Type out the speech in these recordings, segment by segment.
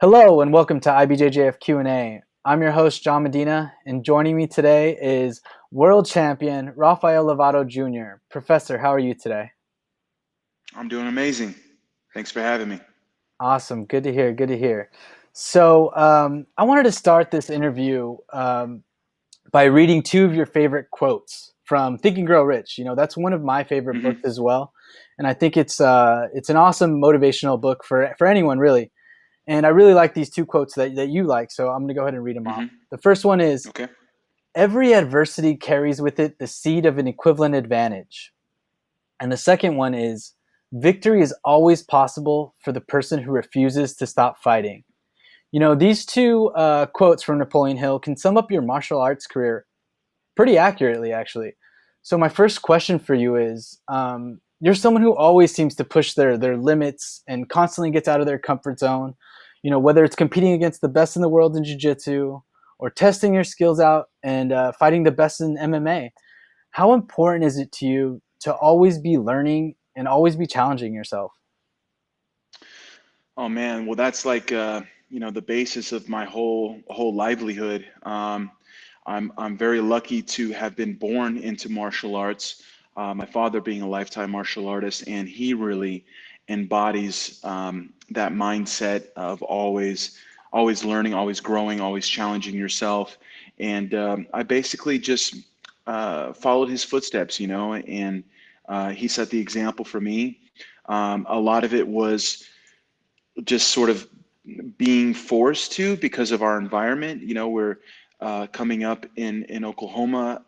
Hello and welcome to IBJJF Q&A. I'm your host, John Medina, and joining me today is world champion Rafael Lovato Jr. Professor, how are you today? I'm doing amazing. Thanks for having me. Awesome. Good to hear. Good to hear. So I wanted to start this interview by reading two of your favorite quotes from Think and Grow Rich. You know, that's one of my favorite books hmm as well. And I think it's an awesome motivational book for anyone, really. And I really like these two quotes that you like, so I'm going to go ahead and read them off. hmm The first one is, Okay. every adversity carries with it the seed of an equivalent advantage. And the second one is, victory is always possible for the person who refuses to stop fighting. You know, these two quotes from Napoleon Hill can sum up your martial arts career pretty accurately, actually. So my first question for you is, you're someone who always seems to push their limits and constantly gets out of their comfort zone. You know, whether it's competing against the best in the world in jiu-jitsu or testing your skills out and fighting the best in MMA. How important is it to you to always be learning and always be challenging yourself? Oh man, well that's like the basis of my whole livelihood. I'm very lucky to have been born into martial arts. My father being a lifetime martial artist, and he really embodies that mindset of always learning, always growing, always challenging yourself. And I basically just followed his footsteps, and he set the example for me. A lot of it was just sort of being forced to because of our environment. We're coming up in Oklahoma,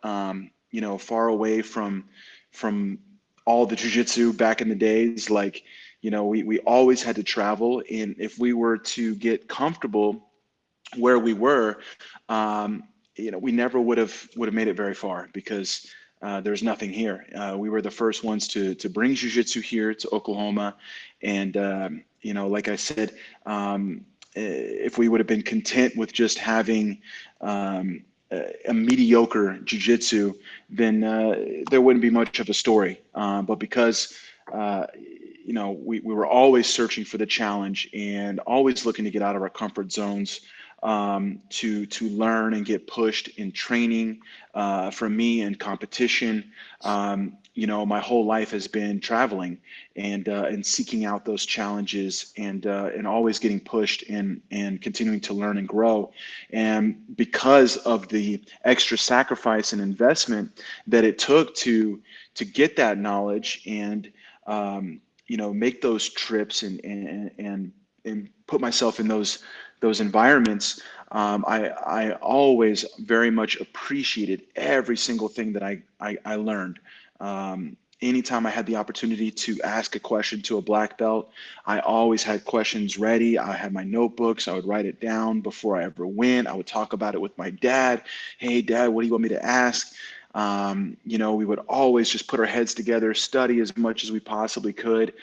far away from all the jujitsu back in the days. Like, we always had to travel, and if we were to get comfortable where we were, um, we never would have made it very far because there's nothing here. We were the first ones to bring jiu-jitsu here to Oklahoma, and like I said, if we would have been content with just having a mediocre jiu-jitsu, then there wouldn't be much of a story. But because we were always searching for the challenge and always looking to get out of our comfort zones, to learn and get pushed in training. For me in competition, my whole life has been traveling and seeking out those challenges and always getting pushed and continuing to learn and grow. And because of the extra sacrifice and investment that it took to get that knowledge and make those trips and put myself in those environments, I always very much appreciated every single thing that I learned. Anytime I had the opportunity to ask a question to a black belt, I always had questions ready. I had my notebooks. I would write it down before I ever went. I would talk about it with my dad. Hey, Dad, what do you want me to ask? We would always just put our heads together, study as much as we possibly could,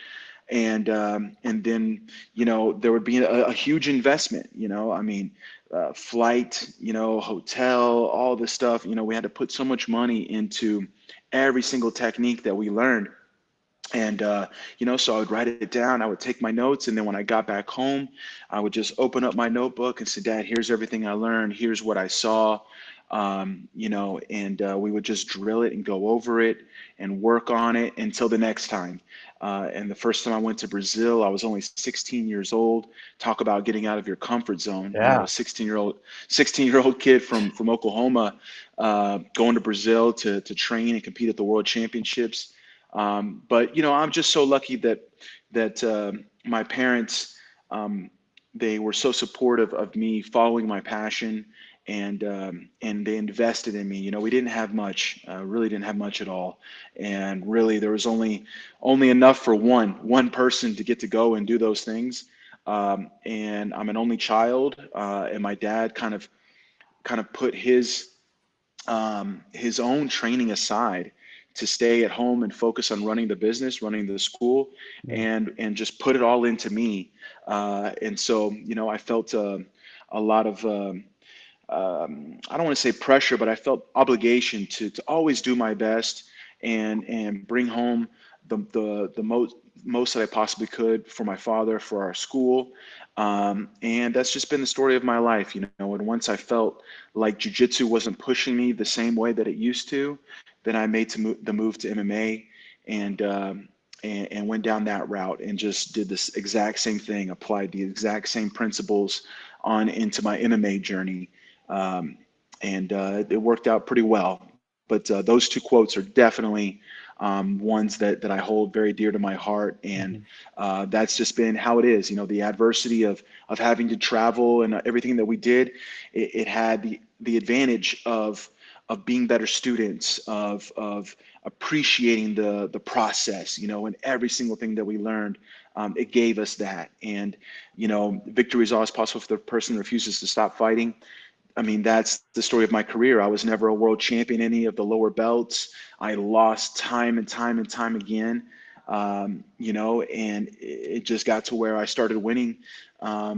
and then there would be a huge investment. I mean, flight, hotel, all this stuff. We had to put so much money into every single technique that we learned. And so I would write it down. I would take my notes, and then when I got back home, I would just open up my notebook and say, Dad, here's everything I learned. Here's what I saw. And we would just drill it and go over it and work on it until the next time. And the first time I went to Brazil, I was only 16 years old. Talk about getting out of your comfort zone. Yeah. A 16-year old kid from Oklahoma, going to Brazil to train and compete at the World Championships. But I'm just so lucky that my parents, they were so supportive of me following my passion, and they invested in me. We didn't have much, really didn't have much at all, and really there was only enough for one person to get to go and do those things. And I'm an only child, and my dad kind of put his own training aside to stay at home and focus on running the business, running the school, Mm. and just put it all into me. And so, I felt a lot of I don't want to say pressure, but I felt obligation to always do my best and bring home the most that I possibly could for my father, for our school, And that's just been the story of my life, you know. And once I felt like jujitsu wasn't pushing me the same way that it used to, then I made the move to MMA, and, and went down that route and just did this exact same thing, applied the exact same principles on into my MMA journey. Um, and it worked out pretty well. But those two quotes are definitely ones that I hold very dear to my heart, and Mhm. that's just been how it is. You know, the adversity of having to travel and everything that we did, it had the advantage of being better students, of appreciating the process, you know, and every single thing that we learned. It gave us that. And, you know, victory is always possible for the person who refuses to stop fighting. I mean, that's the story of my career. I was never a world champion in any of the lower belts. I lost time and time and time again, you know, and it just got to where I started winning a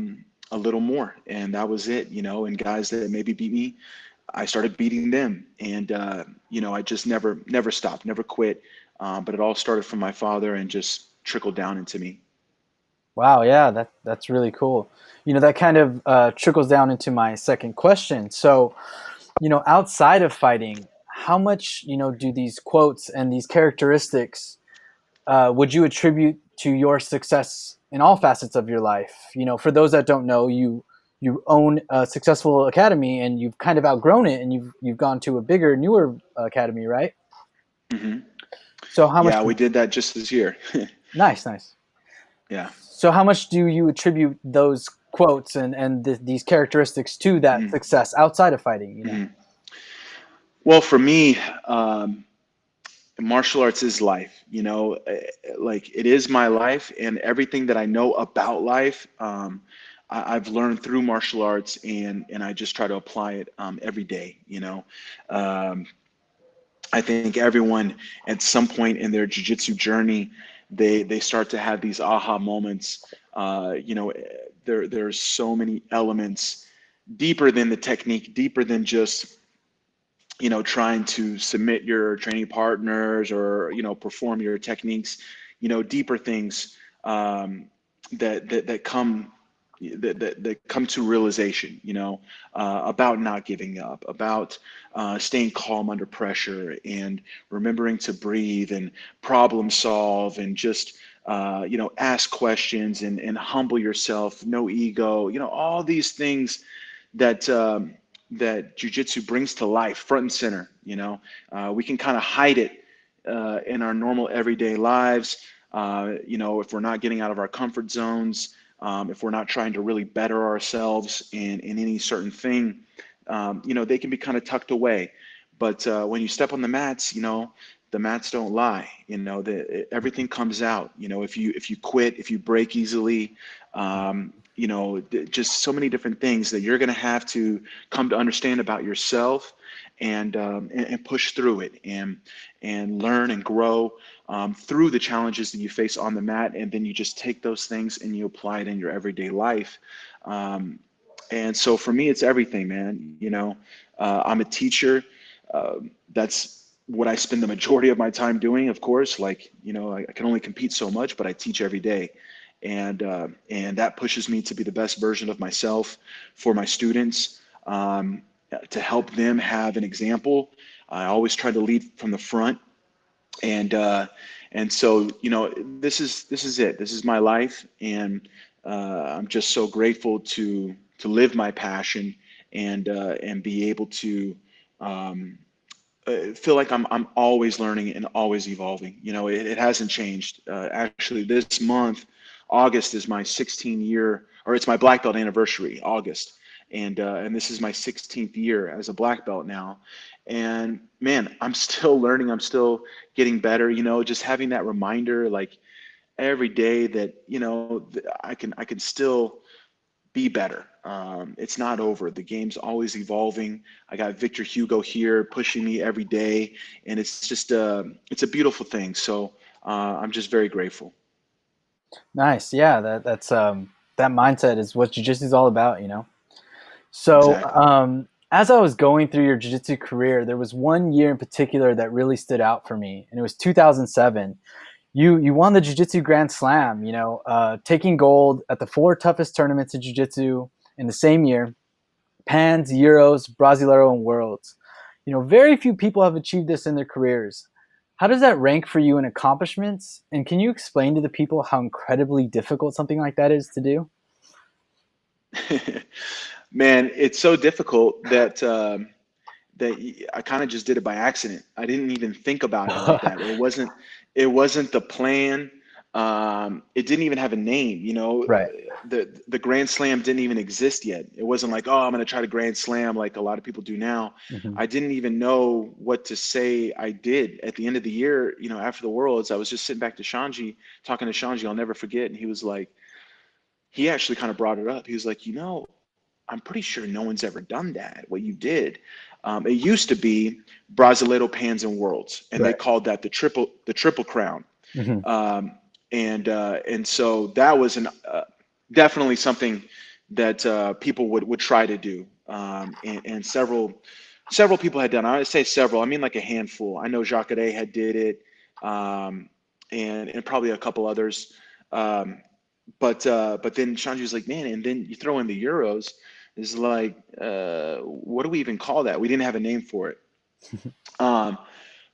little more, and that was it, you know. And guys that maybe beat me, I started beating them, and you know, I just never stopped, never quit. But it all started from my father and just trickled down into me. Wow, yeah, that's really cool. That kind of trickles down into my second question. So, outside of fighting, how much do these quotes and these characteristics would you attribute to your success in all facets of your life? For those that don't know, you own a successful academy, and you've kind of outgrown it, and you've gone to a bigger, newer academy, right? Hmm. So how much? Yeah, we did that just this year. Nice, nice. Yeah. So how much do you attribute those quotes and these characteristics to that Hmm. success outside of fighting? Hmm. Well, for me, martial arts is life, you know. Like, it is my life, and everything that I know about life, I've learned through martial arts, and I just try to apply it every day, you know. um, I think everyone at some point in their jiu-jitsu journey, they start to have these aha moments. You know, there's so many elements deeper than the technique, deeper than just, you know, trying to submit your training partners, or, you know, perform your techniques, you know, deeper things, that come, that come to realization, you know, about not giving up, about staying calm under pressure, and remembering to breathe and problem solve, and just you know, ask questions, and humble yourself, no ego, you know, all these things that that jujitsu brings to life, front and center. You know, we can kind of hide it in our normal everyday lives. You know, if we're not getting out of our comfort zones, if we're not trying to really better ourselves in any certain thing, you know, they can be kind of tucked away. But when you step on the mats, you know, the mats don't lie. You know, everything comes out. You know, if you quit, if you break easily, you know, just so many different things that you're going to have to come to understand about yourself, and push through it, and learn and grow through the challenges that you face on the mat, and then you just take those things and you apply it in your everyday life. Um, and so for me, it's everything, man. You know, I'm a teacher. That's what I spend the majority of my time doing, of course. Like, you know, I can only compete so much, but I teach every day. And that pushes me to be the best version of myself for my students, to help them have an example. I always try to lead from the front, and so, you know, this is it. This is my life, and I'm just so grateful to live my passion, and be able to um, feel like I'm always learning and always evolving. You know, it hasn't changed. Actually, this month, August, is my 16 year, or it's my black belt anniversary, August, and this is my 16th year as a black belt now. And man, I'm still learning. I'm still getting better. You know, just having that reminder, like, every day, that, you know, I can still be better. It's not over. The game's always evolving. I got Victor Hugo here pushing me every day, and it's just it's a beautiful thing. So I'm just very grateful. Nice. Yeah, that mindset is what jiu-jitsu is all about. So, Exactly. as I was going through your jiu-jitsu career, there was one year in particular that really stood out for me, and it was 2007. You won the Jiu-Jitsu Grand Slam, taking gold at the 4 toughest tournaments in Jiu-Jitsu in the same year: Pans, Euros, Brasileiro, and Worlds. Very few people have achieved this in their careers. How does that rank for you in accomplishments? And can you explain to the people how incredibly difficult something like that is to do? Man, it's so difficult that I kind of just did it by accident. I didn't even think about it like that. It wasn't the plan. It didn't even have a name, Right. the Grand Slam didn't even exist yet. It wasn't like, oh, I'm going to try to Grand Slam like a lot of people do now. Hmm. I didn't even know what to say I did at the end of the year, after the Worlds. I was just sitting back to Shanji, talking to Shanji, I'll never forget. And he was like, he actually kind of brought it up. He was like, I'm pretty sure no one's ever done that, what you did. It used to be Brasileiro, Pans, and Worlds, and they Right. called that the triple crown. Hmm. And so that was definitely something that people would try to do, and several people had done. I would say several. I mean like a handful. I know Jacare had did it, um, and probably a couple others. Um, but then Shanji was like, man, and then you throw in the Euros. Is like, what do we even call that? We didn't have a name for it. Um,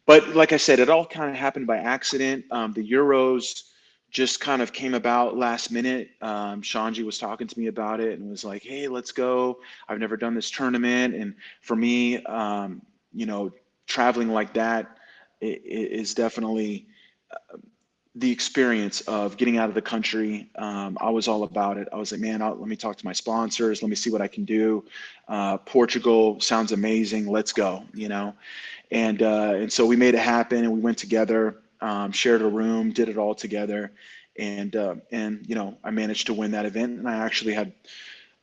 but like I said, it all kind of happened by accident. The Euros just kind of came about last minute. Shanji was talking to me about it and was like, hey, let's go. I've never done this tournament. And for me, you know, traveling like that is definitely the experience of getting out of the country. I was all about it. I was like, man, let me talk to my sponsors. Let me see what I can do. Portugal sounds amazing. Let's go, and so we made it happen, and we went together, shared a room, did it all together, and I managed to win that event, and I actually had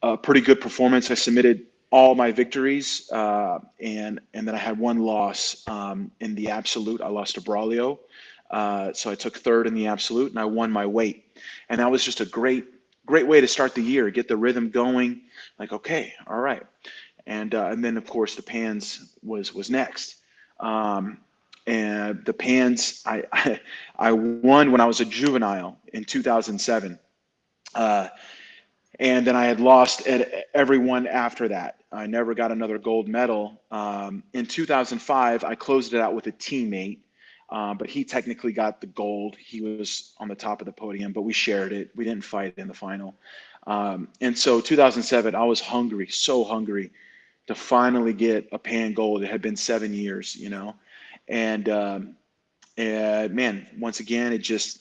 a pretty good performance. I submitted all my victories, and then I had one loss in the absolute. I lost to Braulio, so I took third in the absolute, and I won my weight, and that was just a great way to start the year, get the rhythm going. Like, okay, all right, and then of course the Pans was next. Um, and the Pans, I won when I was a juvenile in 2007. Uh, and then I had lost at everyone after that. I never got another gold medal. In 2005, I closed it out with a teammate, but he technically got the gold. He was on the top of the podium, but we shared it. We didn't fight in the final. And so 2007, I was hungry, so hungry to finally get a pan gold. It had been 7 years, and man, once again, it just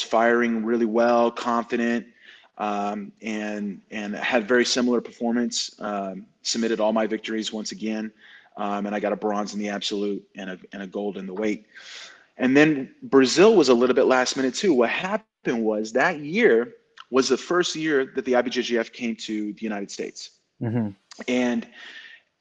firing really well, confident, and had very similar performance. Submitted all my victories once again, and I got a bronze in the absolute and a gold in the weight. And then Brazil was a little bit last minute too. What happened was that year was the first year that the IBJJF came to the United States, Hmm. and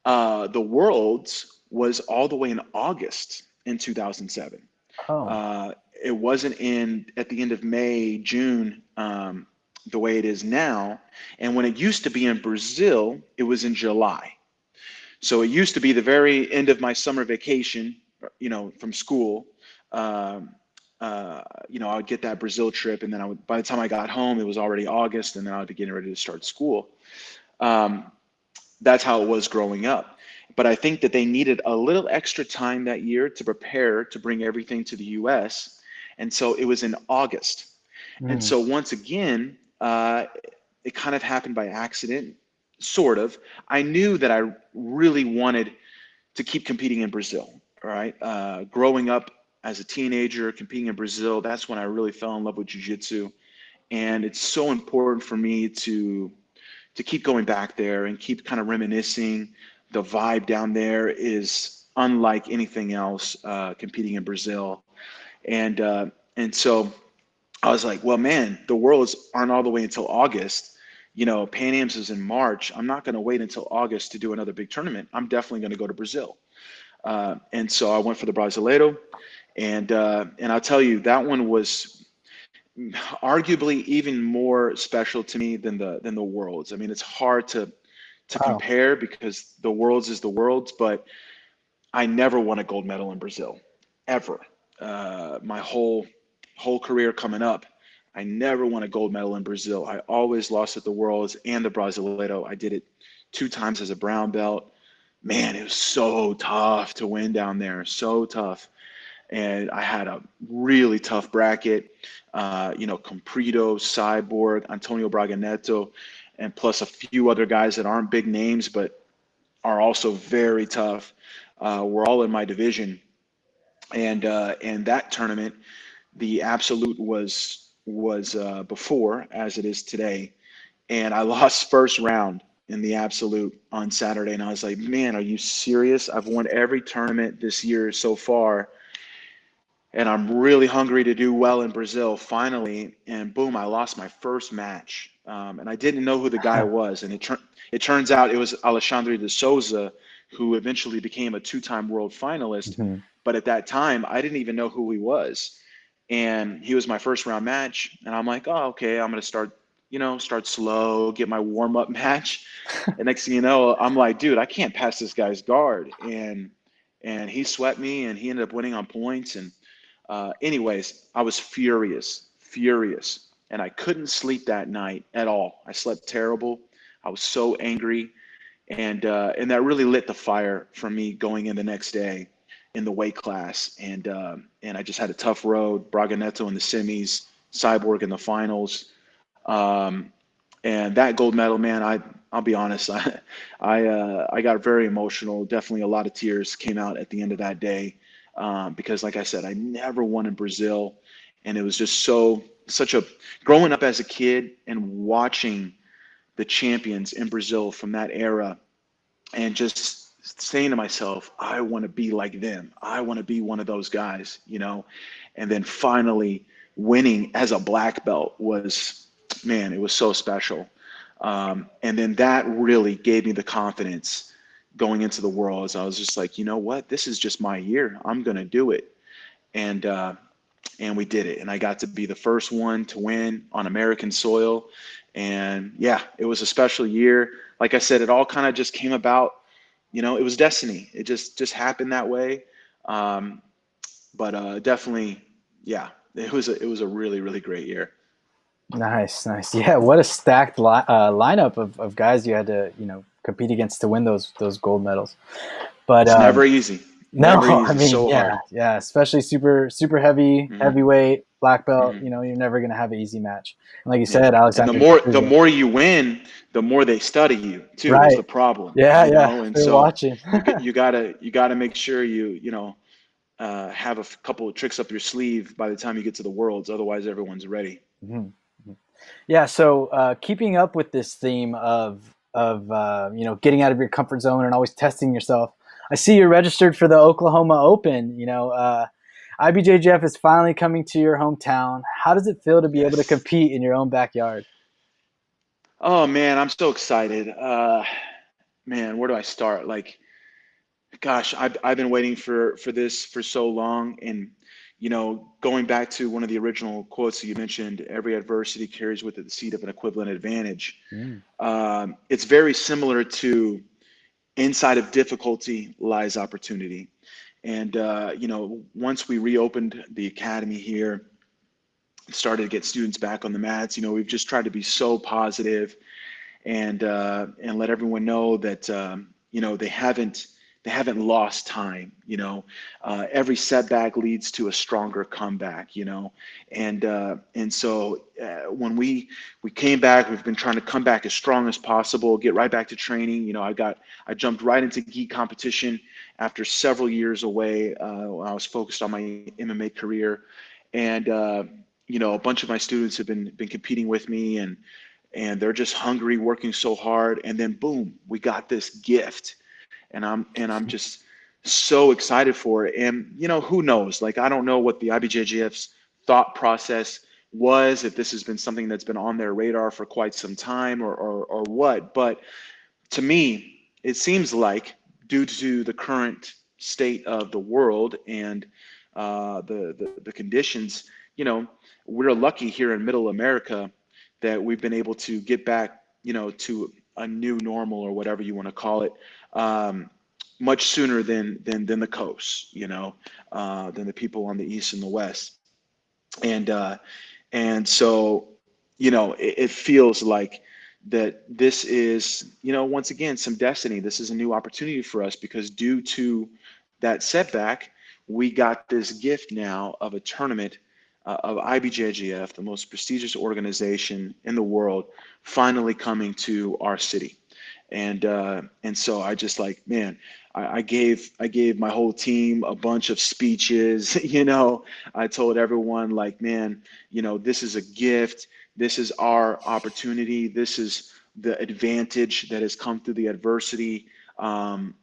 the Worlds was all the way in August in 2007. Oh. Uh, it wasn't in at the end of May, June, the way it is now. And when it used to be in Brazil, it was in July. So it used to be the very end of my summer vacation, from school. Um, I would get that Brazil trip, and then by the time I got home, it was already August, and then I would be getting ready to start school. Um, that's how it was growing up. But I think that they needed a little extra time that year to prepare to bring everything to the US. And so it was in August. And Mm. so once again, it kind of happened by accident, sort of. I knew that I really wanted to keep competing in Brazil. All right. Growing up as a teenager, competing in Brazil, that's when I really fell in love with Jiu-Jitsu. And it's so important for me to keep going back there and keep kind of reminiscing. The vibe down there is unlike anything else, competing in Brazil, and so I was like, well, man, the Worlds aren't all the way until August. Pan Am's is in March. I'm not going to wait until August to do another big tournament. I'm definitely going to go to Brazil. And so I went for the Brasileiro, and I'll tell you that one was arguably even more special to me than the Worlds. I mean, it's hard to Wow. compare because the Worlds is the Worlds, but I never won a gold medal in Brazil, ever. My whole career coming up, I never won a gold medal in Brazil. I always lost at the Worlds and the Brasileiro. I did it 2 times as a brown belt. Man, it was so tough to win down there, so tough. And I had a really tough bracket. Comprido, Cyborg, Antonio Braga Neto, and plus a few other guys that aren't big names but are also very tough. We're all in my division, and that tournament, the absolute was before as it is today, and I lost first round in the absolute on Saturday, and I was like, man, are you serious? I've won every tournament this year so far, and I'm really hungry to do well in Brazil finally. And boom, I lost my first match. And I didn't know who the guy was. And it turns out it was Alexandre de Souza, who eventually became a 2-time world finalist. Mm-hmm. But at that time, I didn't even know who he was. And he was my first round match. And I'm like, oh, okay, I'm going to start slow, get my warm up match. And next thing you know, I'm like, dude, I can't pass this guy's guard. And he swept me, and he ended up winning on points. And anyways, I was furious, and I couldn't sleep that night at all. I slept terrible. I was so angry, and that really lit the fire for me going in the next day in the weight class. And I just had a tough road. Braga Neto in the semis, Cyborg in the finals, and that gold medal, man. I'll be honest. I got very emotional. Definitely a lot of tears came out at the end of that day. Because like I said, I never won in Brazil, and it was just such a growing up as a kid and watching the champions in Brazil from that era, and just saying to myself, I want to be like them. I want to be one of those guys, and then finally winning as a black belt was, man, it was so special. And then that really gave me the confidence going into the Worlds. I was just like, you know what? This is just my year. I'm going to do it. And we did it. And I got to be the first one to win on American soil. And yeah, it was a special year. Like I said, it all kind of just came about, it was destiny. It just happened that way. But definitely, yeah, it was a really, really great year. Nice. Yeah, what a stacked lineup of guys you had to compete against to win those gold medals. But It's never easy. no, Never I easy. mean, So hard. yeah, especially super Hmm. heavyweight, black belt. Hmm. You're never gonna have an easy match. And like you Yeah. said, And the Alexander more the D'Souza. more you win, the more they study you too, is Right? the problem, Yeah, And they're so watching. you gotta make sure have a couple of tricks up your sleeve by the time you get to the Worlds. Otherwise, everyone's ready. Mhm. Yeah. So keeping up with this theme of getting out of your comfort zone and always testing yourself. I see you're registered for the Oklahoma Open. IBJJF is finally coming to your hometown. How does it feel to be able to Yes. compete in your own backyard? Oh man, I'm so excited. Man, where do I start? Like, gosh, I've been waiting for this for so long, and going back to one of the original quotes that you mentioned, every adversity carries with it the seed of an equivalent advantage. Mm. It's very similar to inside of difficulty lies opportunity. And once we reopened the academy here, started to get students back on the mats, we've just tried to be so positive and let everyone know that they haven't lost time. Every setback leads to a stronger comeback. And so when we came back, we've been trying to come back as strong as possible, get right back to training. I jumped right into gi competition after several years away. When I was focused on my MMA career, and a bunch of my students have been competing with me, and they're just hungry, working so hard. And then boom, we got this gift, and I'm just so excited for it. And who knows? Like, I don't know what the IBJJF's thought process was, if this has been something that's been on their radar for quite some time, or what. But to me, it seems like, due to the current state of the world and the conditions, we're lucky here in Middle America that we've been able to get back, to a new normal, or whatever you want to call it, much sooner than the coast, than the people on the east and the west. And so, it feels like that this is, once again, some destiny. This is a new opportunity for us because due to that setback, we got this gift now of a tournament of IBJJF, the most prestigious organization in the world, finally coming to our city. And so I just like, man, I gave my whole team a bunch of speeches. I told everyone like, man, this is a gift. This is our opportunity. This is the advantage that has come through the adversity.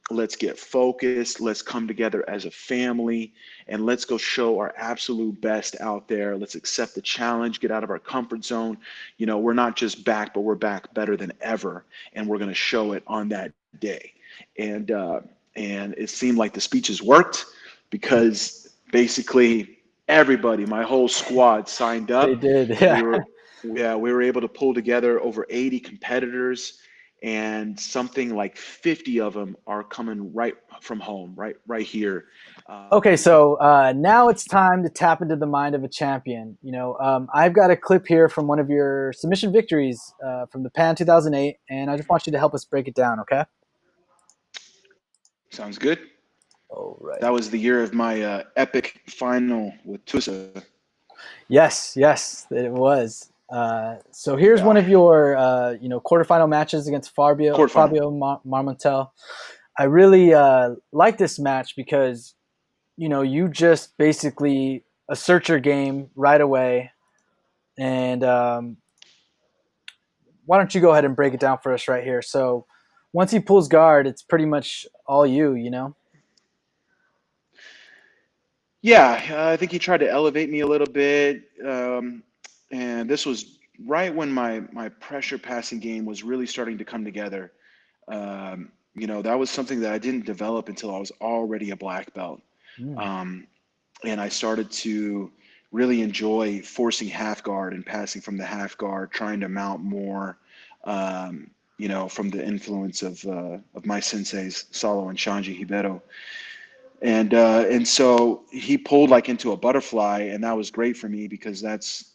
Let's get focused. Let's come together as a family and let's go show our absolute best out there. Let's accept the challenge, get out of our comfort zone. We're not just back, but we're back better than ever. And we're going to show it on that day. And it seemed like the speeches worked because basically everybody, my whole squad signed They up. did. We Yeah. were, yeah, we were able to pull together over 80 competitors, and something like 50 of them are coming right from home, right here. Okay, so now it's time to tap into the mind of a champion. I've got a clip here from one of your submission victories from the Pan 2008, and I just want you to help us break it down, okay? Sounds good. All right. That was the year of my epic final with Tusa. Yes, yes, it was. So here's one Yeah, of your, quarterfinal matches against quarterfinal. Fabio Marmontel. I really like this match because you just basically assert your game right away. And why don't you go ahead and break it down for us right here? So once he pulls guard, it's pretty much all you. Yeah, I think he tried to elevate me a little bit, and this was right when my pressure passing game was really starting to come together. That was something that I didn't develop until I was already a black belt. Mm, Um, and I started to really enjoy forcing half guard and passing from the half guard, trying to mount more, from the influence of my senseis, Salo and Shanji Hibero. And so he pulled like into a butterfly, and that was great for me because that's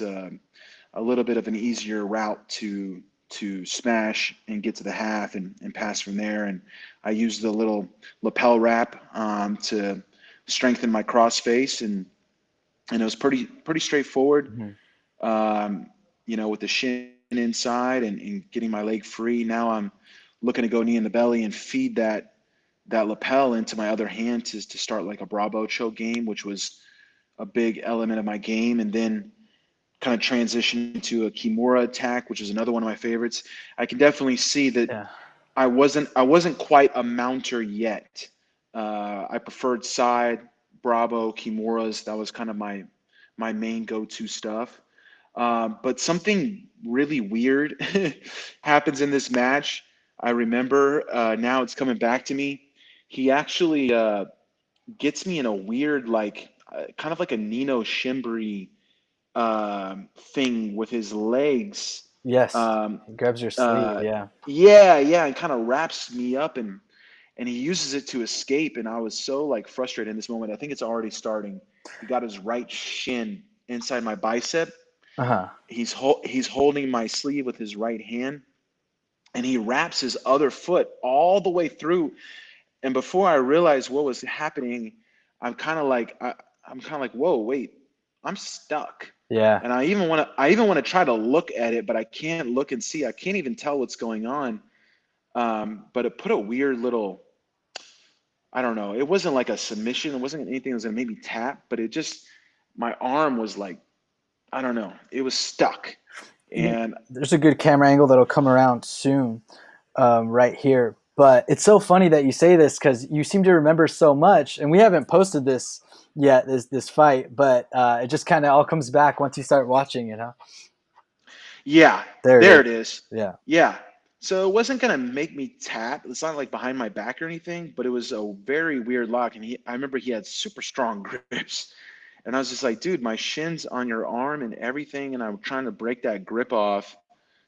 a little bit of an easier route to smash and get to the half and pass from there. And I used the little lapel wrap to strengthen my cross face, and it was pretty straightforward. mhm. With the shin inside and getting my leg free. Now I'm looking to go knee in the belly and feed that lapel into my other hand to start like a Bravo choke game, which was a big element of my game, and then kind of transition into a Kimura attack, which is another one of my favorites. I can definitely see that Yeah. I wasn't quite a mounter yet. I preferred side Bravo Kimuras. That was kind of my main go-to stuff. But something really weird happens in this match. I remember now it's coming back to me. He actually gets me in a weird, like, kind of like a Nino Shimbri thing with his legs. Yes. Um, He grabs your sleeve. uh, Yeah. yeah, and kind of wraps me up and he uses it to escape. And I was so like frustrated in this moment. I think it's already starting. He got his right shin inside my bicep. Uh huh. He's holding my sleeve with his right hand, and he wraps his other foot all the way through. And before I realized what was happening, I'm kind of like, whoa, wait, I'm stuck. Yeah. And I even want to try to look at it, but I can't look and see. I can't even tell what's going on. But it put a weird little, I don't know. It wasn't like a submission. It wasn't anything that was gonna make me tap, but it just, my arm was like, I don't know. It was stuck. And There's a good camera angle that'll come around soon, right here. But it's so funny that you say this because you seem to remember so much, and we haven't posted this yet. This fight, but it just kind of all comes back once you start watching. yeah, There it there is. it is. Yeah. Yeah. So it wasn't gonna make me tap. It's not like behind my back or anything, but it was a very weird lock. And I remember he had super strong grips. And I was just like, dude, my shin's on your arm and everything. And I'm trying to break that grip off,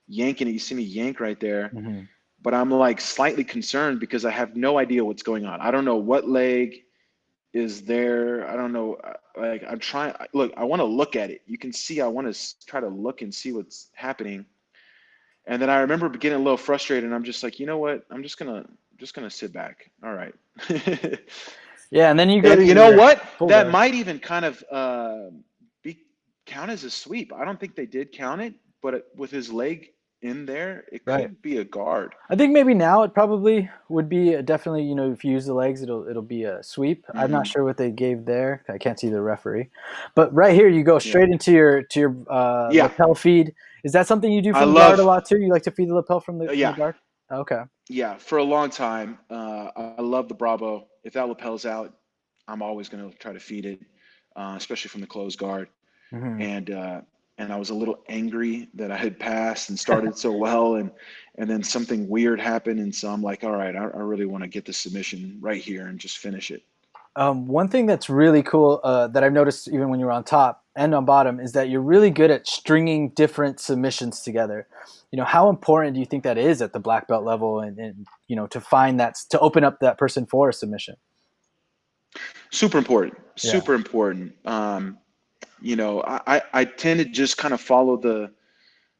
yanking it. You see me yank right there. Hmm. But I'm like slightly concerned because I have no idea what's going on. I don't know what leg is there. I don't know. Like I'm trying. Look, I want to look at it. You can see. I want to try to look and see what's happening. And then I remember getting a little frustrated, and I'm just like, you know what? I'm just gonna sit back. All right. Yeah, and then you go And to you know your what? full That guard. might even kind of be count as a sweep. I don't think they did count it, but with his leg in there, it Right. could be a guard. I think maybe now it probably would be definitely, if you use the legs, it'll be a sweep. I'm not Hmm. sure what they gave there. I can't see the referee, but right here you go Yeah. straight into your Yeah. lapel feed. Is that something you do I from guard a love. lot too? You like to feed the lapel from the Yeah. guard? Okay. Yeah. For a long time, I love the Bravo. If that lapel's out, I'm always going to try to feed it, especially from the closed guard. Hmm. And I was a little angry that I had passed and started so well, and then something weird happened, and so I'm like, all right, I really want to get the submission right here and just finish it. One thing that's really cool that I've noticed even when you're on top and on bottom is that you're really good at stringing different submissions together. How important do you think that is at the black belt level, and to find that to open up that person for a submission? Super important, Yeah. super important. I tend to just kind of follow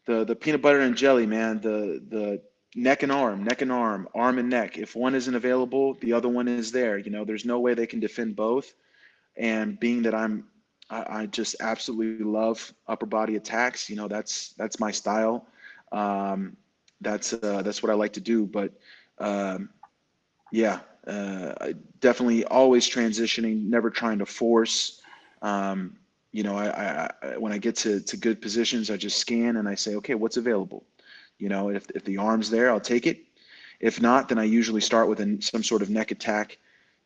the peanut butter and jelly, man. The neck and arm and neck. If one isn't available, the other one is there. There's no way they can defend both. And being that I just absolutely love upper body attacks. That's my style. Um, that's what I like to do. But um, yeah, I definitely always transitioning, never trying to force. Um, when I get to good positions, I just scan and I say, okay, what's available? If the arm's there, I'll take it. If not, then I usually start with some sort of neck attack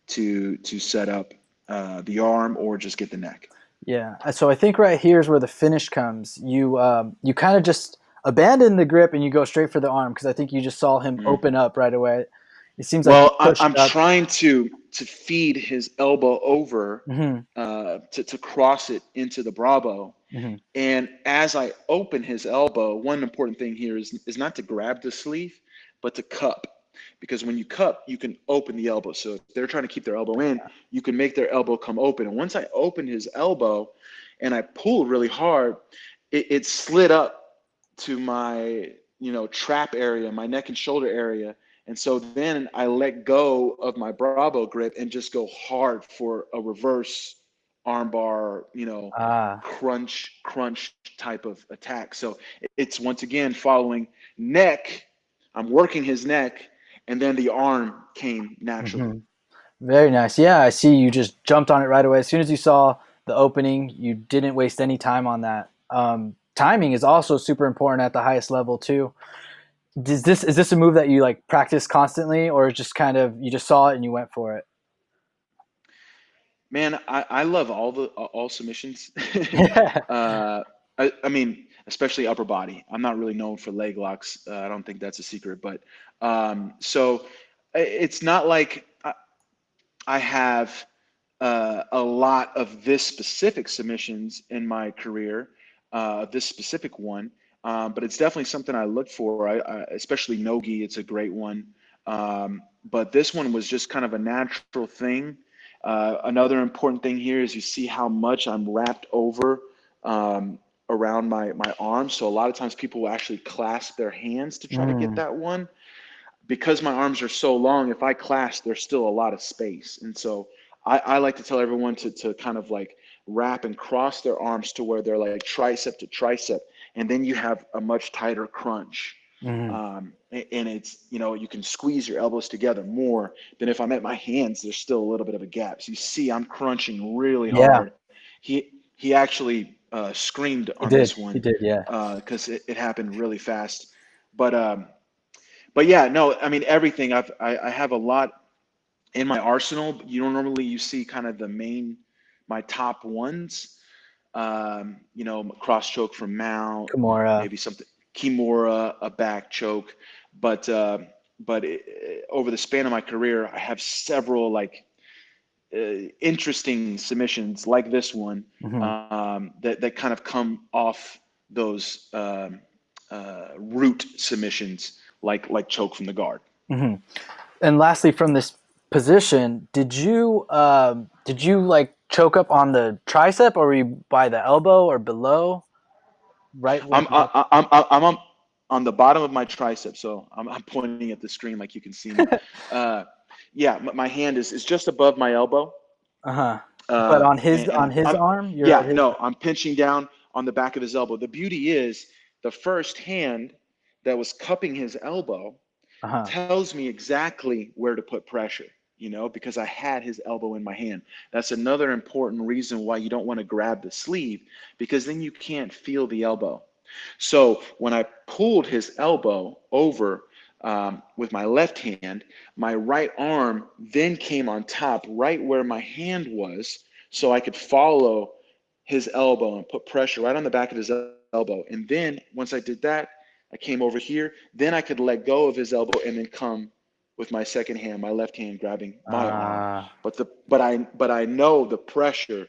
to set up the arm or just get the neck. Yeah. So I think right here is where the finish comes. You kind of just abandon the grip and you go straight for the arm because I think you just saw him Mm. open up right away. It seems like you Well, pushed I'm up. trying to feed his elbow over Hmm. to cross it into the Bravo. Hmm. And as I open his elbow, one important thing here is not to grab the sleeve, but to cup. Because when you cup, you can open the elbow. So if they're trying to keep their elbow in, you can make their elbow come open. And once I opened his elbow and I pulled really hard, it slid up to my, trap area, my neck and shoulder area. And so then I let go of my Bravo grip and just go hard for a reverse armbar, Ah. crunch type of attack. So it's once again following neck. I'm working his neck, and then the arm came naturally. Hmm. Very nice. Yeah, I see you just jumped on it right away. As soon as you saw the opening, you didn't waste any time on that. Timing is also super important at the highest level too. Is this a move that you like practice constantly, or just kind of you just saw it and you went for it? Man, I love all submissions. Yeah. I mean, especially upper body. I'm not really known for leg locks. I don't think that's a secret, but so it's not like I have a lot of this specific submissions in my career, this specific one, but it's definitely something I look for. Especially Nogi, it's a great one. But this one was just kind of a natural thing. Another important thing here is you see how much I'm wrapped over around my arms. So a lot of times people will actually clasp their hands to try to get Mm, that one because my arms are so long, if I clasp, there's still a lot of space. And so I like to tell everyone to kind of like wrap and cross their arms to where they're like tricep to tricep. And then you have a much tighter crunch. mm. And it's, you can squeeze your elbows together more than if I'm at my hands, there's still a little bit of a gap. So you see, I'm crunching really Yeah, hard. He actually screamed he on did. this He one did. Yeah. because it happened really fast. But but yeah, no, I mean everything. I have a lot in my arsenal. You don't normally you see kind of my top ones. Cross choke from Mount, Kimura. maybe something Kimura, a back choke, but over the span of my career, I have several like interesting submissions like this one Hmm. that kind of come off those root submissions like choke from the guard. Hmm. And lastly, from this position, did you like choke up on the tricep, or were you by the elbow or below? Right when I'm I, I- I'm on the bottom of my tricep, so I'm pointing at the screen like you can see me. Uh, yeah, my hand is just above my elbow, uh-huh. But on his and on his I'm arm, you're yeah, at his. no, I'm pinching down on the back of his elbow. The beauty is the first hand that was cupping his elbow Uh-huh. tells me exactly where to put pressure, because I had his elbow in my hand. That's another important reason why you don't want to grab the sleeve, because then you can't feel the elbow. So when I pulled his elbow over with my left hand, my right arm then came on top right where my hand was, so I could follow his elbow and put pressure right on the back of his elbow. And then once I did that, I came over here. Then I could let go of his elbow and then come with my second hand, my left hand grabbing my arm. Uh, But I know the pressure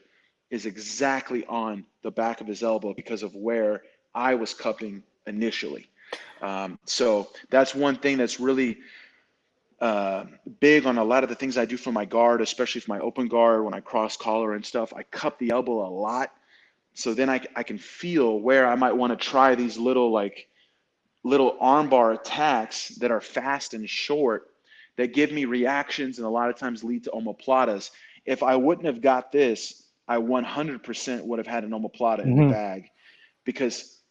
is exactly on the back of his elbow because of where I was cupping initially. So that's one thing that's really big on a lot of the things I do for my guard, especially for my open guard when I cross collar and stuff. I cup the elbow a lot, so then I can feel where I might want to try these little armbar attacks that are fast and short that give me reactions and a lot of times lead to omoplatas. If I wouldn't have got this, I 100% would have had an omoplata in the mhm. bag, because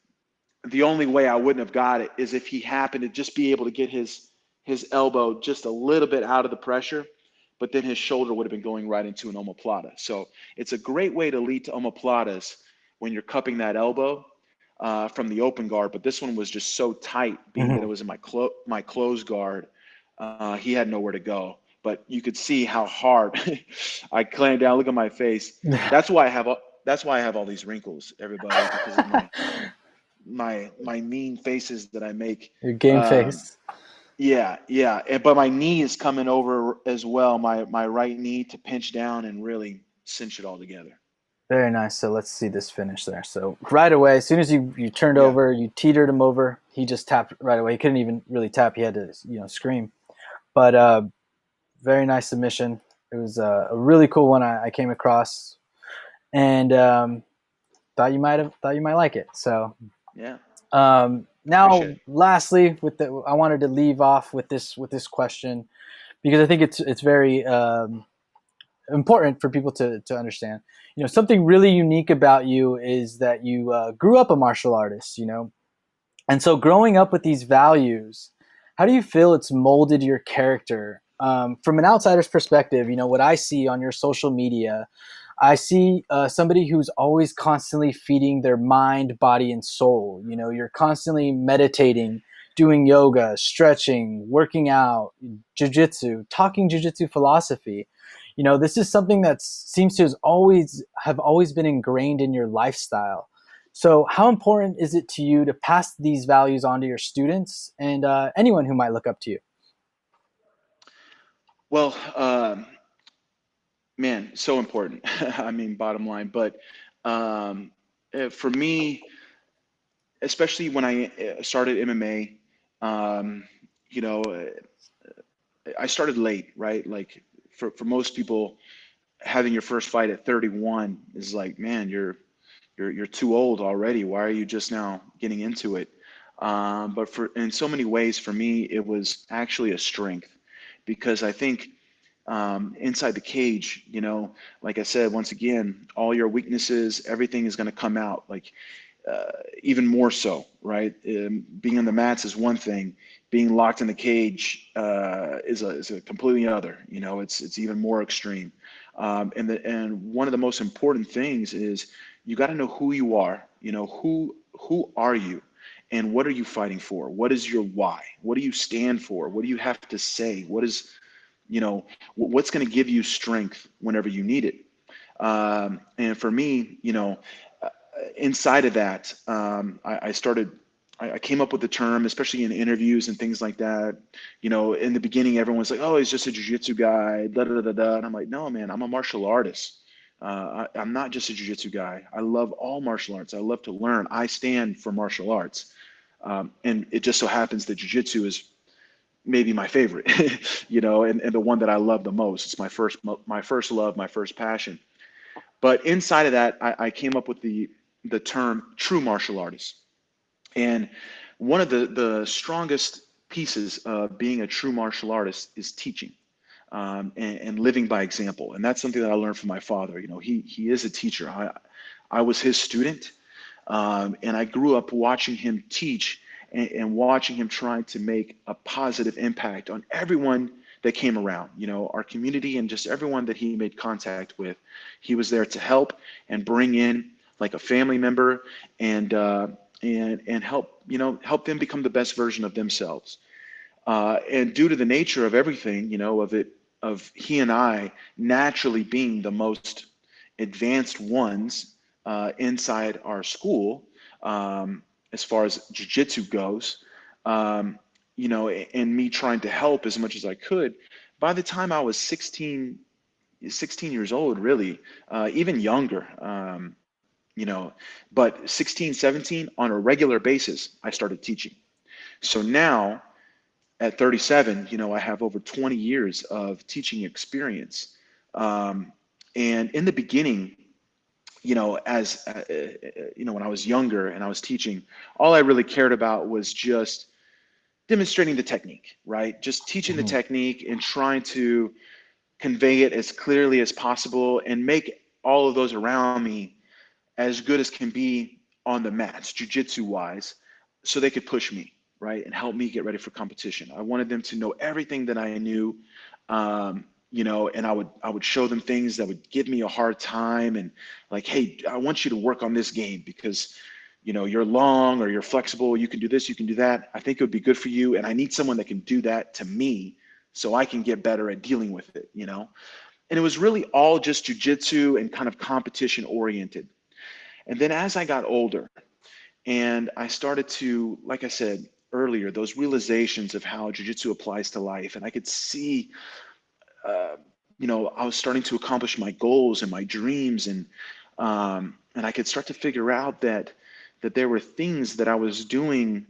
the only way I wouldn't have got it is if he happened to just be able to get his elbow just a little bit out of the pressure, but then his shoulder would have been going right into an omoplata. So it's a great way to lead to omoplatas when you're cupping that elbow from the open guard. But this one was just so tight, being that it Mhm. was in my closed guard. He had nowhere to go. But you could see how hard I clamped down. Look at my face. That's why I have all these wrinkles, everybody, because of my mean faces that I make. Your game Um, face. yeah, yeah. But my knee is coming over as well, my right knee, to pinch down and really cinch it all together. Very nice. So let's see this finish there. So right away, as soon as you turned Yeah, over, you teetered him over. He just tapped right away. He couldn't even really tap. He had to scream. But very nice submission. It was a really cool one I came across, and thought you might like it. So yeah. Appreciate now, it. lastly, I wanted to leave off with this question because I think it's very important for people to understand. Something really unique about you is that you grew up a martial artist. And so growing up with these values, how do you feel it's molded your character? From an outsider's perspective, what I see on your social media, I see somebody who's always constantly feeding their mind, body, and soul. You're constantly meditating, doing yoga, stretching, working out, jujitsu, talking jujitsu philosophy. This is something that seems to have always been ingrained in your lifestyle. So, how important is it to you to pass these values on to your students and anyone who might look up to you? Well, man, so important. I mean, bottom line. But um, for me, especially when I started MMA, um, you know, I started late, right? Like for most people, having your first fight at 31 is like, man, you're too old already. Why are you just now getting into it? But for in so many ways, for me, it was actually a strength, because I think inside the cage, like I said, once again, all your weaknesses, everything is going to come out. Like even more so, right? Being on the mats is one thing. Being locked in the cage is a completely other. It's even more extreme. And one of the most important things is you got to know who you are. Who are you, and what are you fighting for? What is your why? What do you stand for? What do you have to say? What's going to give you strength whenever you need it? And for me, inside of that, I came up with the term, especially in interviews and things like that. In the beginning, everyone's like, "Oh, he's just a jiu-jitsu guy," da da da da. And I'm like, "No, man, I'm a martial artist. I'm not just a jiu-jitsu guy. I love all martial arts. I love to learn. I stand for martial arts, and it just so happens that jiu-jitsu is maybe my favorite, and the one that I love the most. It's my first love, my first passion. But inside of that, I came up with the term true martial artist. And one of the strongest pieces of being a true martial artist is teaching, and living by example. And that's something that I learned from my father. He is a teacher. I was his student, and I grew up watching him teach, and watching him trying to make a positive impact on everyone that came around, our community and just everyone that he made contact with. He was there to help and bring in like a family member, and help, help them become the best version of themselves. And due to the nature of everything, of he and I naturally being the most advanced ones inside our school, as far as jiu-jitsu goes, and me trying to help as much as I could. By the time I was 16 years old, really, even younger, but 16, 17, on a regular basis, I started teaching. So now at 37, I have over 20 years of teaching experience. And in the beginning, as when I was younger and I was teaching, all I really cared about was just demonstrating the technique, right? Just teaching the Mhm. technique and trying to convey it as clearly as possible and make all of those around me as good as can be on the mats, jujitsu wise, so they could push me, right, and help me get ready for competition. I wanted them to know everything that I knew, and I would show them things that would give me a hard time, and like, hey, I want you to work on this game because you're long or you're flexible, you can do this, you can do that. I think it would be good for you, and I need someone that can do that to me so I can get better at dealing with it. And it was really all just jujitsu and kind of competition oriented. And then as I got older and I started to, like I said earlier, those realizations of how jiu-jitsu applies to life, and I could see, I was starting to accomplish my goals and my dreams, and I could start to figure out that there were things that I was doing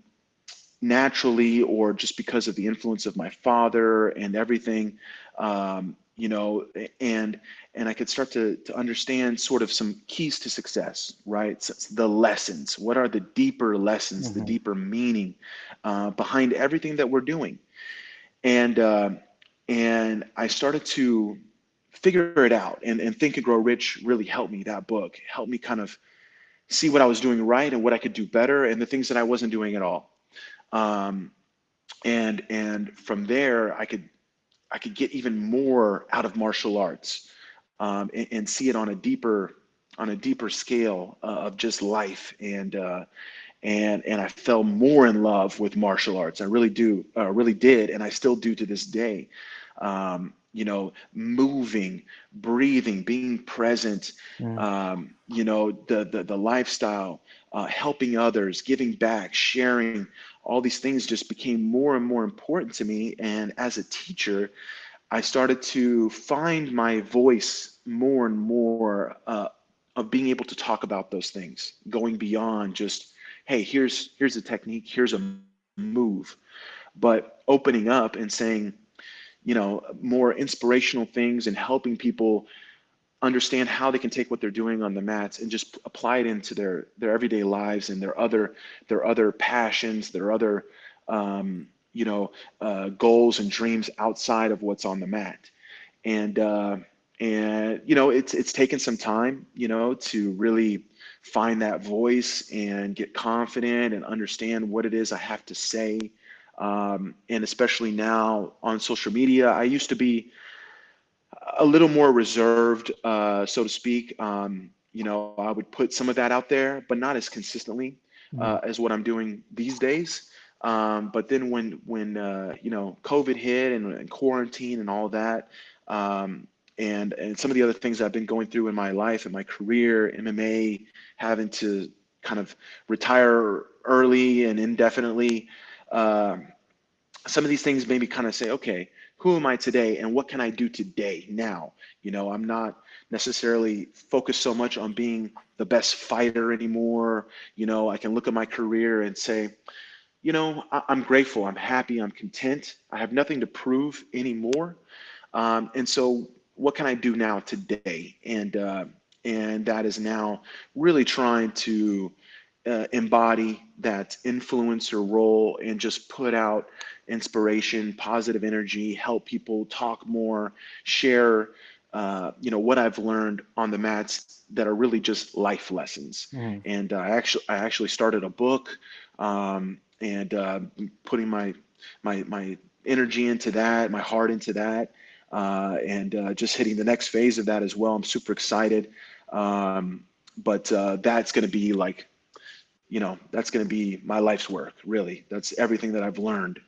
naturally or just because of the influence of my father and everything, um, you know, and I could start to understand sort of some keys to success, right? So the lessons. What are the deeper lessons, the Mhm. deeper meaning behind everything that we're doing? And I started to figure it out. And Think and Grow Rich really helped me. That book helped me kind of see what I was doing right and what I could do better, and the things that I wasn't doing at all. Um, and from there, I could get even more out of martial arts, and see it on a deeper scale of just life, and I fell more in love with martial arts. I really did, and I still do to this day. Moving, breathing, being present, Mm. the lifestyle, helping others, giving back, sharing, all these things just became more and more important to me. And as a teacher, I started to find my voice more and more, of being able to talk about those things, going beyond just, hey, here's a technique, here's a move, but opening up and saying, more inspirational things and helping people understand how they can take what they're doing on the mats and just apply it into their everyday lives and their other passions, their other goals and dreams outside of what's on the mat. And it's taken some time, to really find that voice and get confident and understand what it is I have to say. And especially now on social media, I used to be a little more reserved, so to speak. I would put some of that out there, but not as consistently Mm. as what I'm doing these days. But then when COVID hit, and quarantine and all that, and some of the other things I've been going through in my life and my career, MMA, having to kind of retire early and indefinitely. um some of these things made me kind of say, okay, who am I today and what can I do today now? I'm not necessarily focused so much on being the best fighter anymore. I can look at my career and say, I'm grateful. I'm happy. I'm content. I have nothing to prove anymore. And so, what can I do now today? And that is now really trying to embody that influencer role and just put out inspiration, positive energy, help people talk more, share, what I've learned on the mats that are really just life lessons. Mhm. And I actually started a book, and putting my energy into that, my heart into that, and just hitting the next phase of that as well. I'm super excited. But that's going to be like, that's going to be my life's work, really. That's everything that I've learned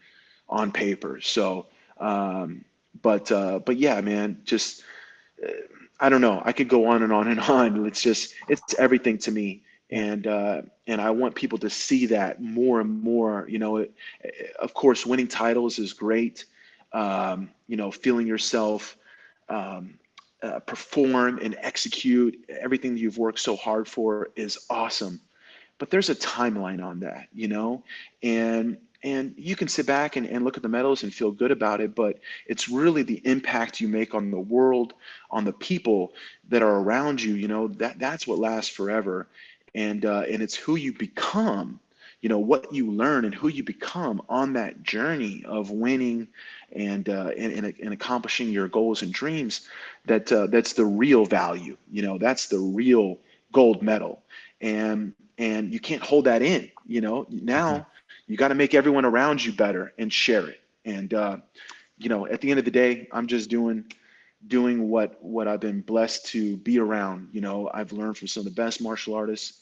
on paper. So, but yeah, man, just I don't know. I could go on and on and on. It's everything to me, Yeah. and I want people to see that more and more. Of course, winning titles is great. Feeling yourself perform and execute everything that you've worked so hard for is awesome, but there's a timeline on that, and you can sit back and look at the medals and feel good about it, but it's really the impact you make on the world, on the people that are around you, that's what lasts forever. And it's who you become, what you learn and who you become on that journey of winning and accomplishing your goals and dreams, that's the real value, that's the real gold medal. And you can't hold that in. Mhm. Now you got to make everyone around you better and share it. And at the end of the day, I'm just doing what I've been blessed to be around. I've learned from some of the best martial artists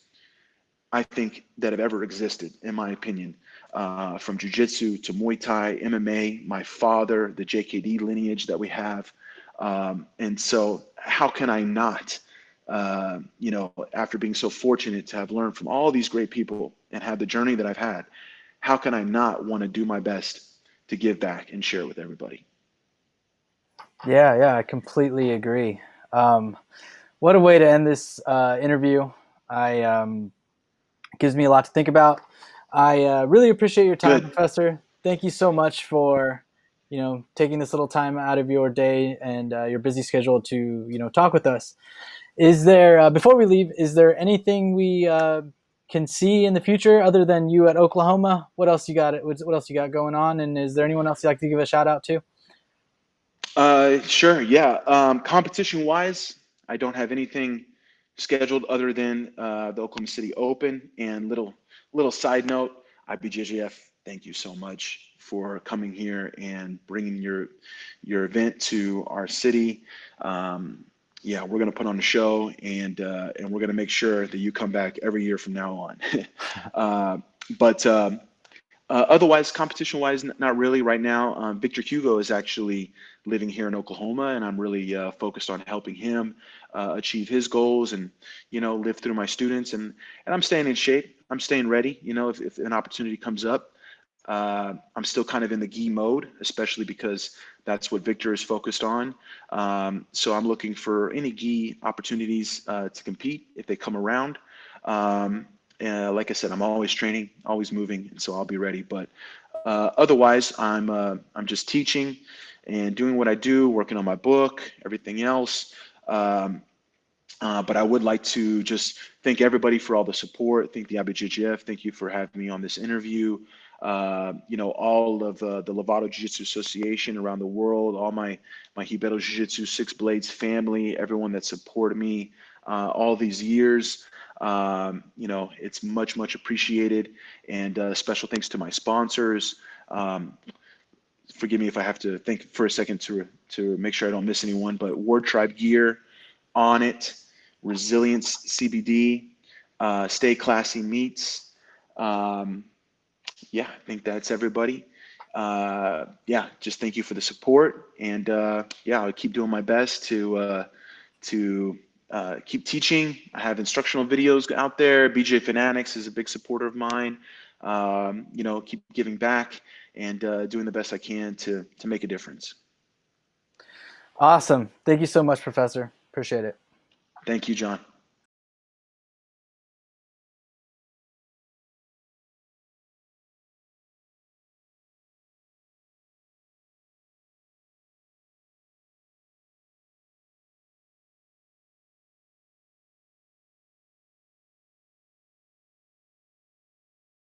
I think that have ever existed, in my opinion, from Jiu-Jitsu to Muay Thai, MMA, my father, the JKD lineage that we have. And so how can I not, after being so fortunate to have learned from all these great people and have the journey that I've had, how can I not want to do my best to give back and share with everybody? Yeah, I completely agree. Um, what a way to end this interview. I gives me a lot to think about. I really appreciate your time, Good. Professor. Thank you so much for taking this little time out of your day and your busy schedule to talk with us. Is there before we leave? Is there anything we can see in the future other than you at Oklahoma? What else you got? What else you got going on? And is there anyone else you'd like to give a shout out to? Sure. Yeah. Competition wise, I don't have anything scheduled other than the Oklahoma City Open. And little side note, IBJJF, thank you so much for coming here and bringing your event to our city. Yeah, we're gonna put on a show, and we're gonna make sure that you come back every year from now on. uh, but otherwise, competition-wise, not really right now. Victor Hugo is actually living here in Oklahoma, and I'm really focused on helping him achieve his goals and live through my students. And I'm staying in shape. I'm staying ready. If an opportunity comes up, I'm still kind of in the gi mode, especially because that's what Victor is focused on. So I'm looking for any gi opportunities to compete if they come around. Um, like I said, I'm always training, always moving, and so I'll be ready. But otherwise, I'm just teaching and doing what I do, working on my book, everything else. Um, but I would like to just thank everybody for all the support. Thank the IBJJF. Thank you for having me on this interview. All of the Lovato Jiu-Jitsu Association around the world, all my Hibeto Jiu-Jitsu Six Blades family, everyone that supported me all these years. It's much appreciated. And special thanks to my sponsors. Um, Forgive me if I have to think for a second to make sure I don't miss anyone, but Ward Tribe Gear, On It, Resilience CBD, Stay Classy Meats. Um, yeah, I think that's everybody. Yeah, just thank you for the support, and yeah, I'll keep doing my best to keep teaching. I have instructional videos out there. BJ Fanatics is a big supporter of mine. Keep giving back and doing the best I can to make a difference. Awesome. Thank you so much, Professor. Appreciate it. Thank you, John.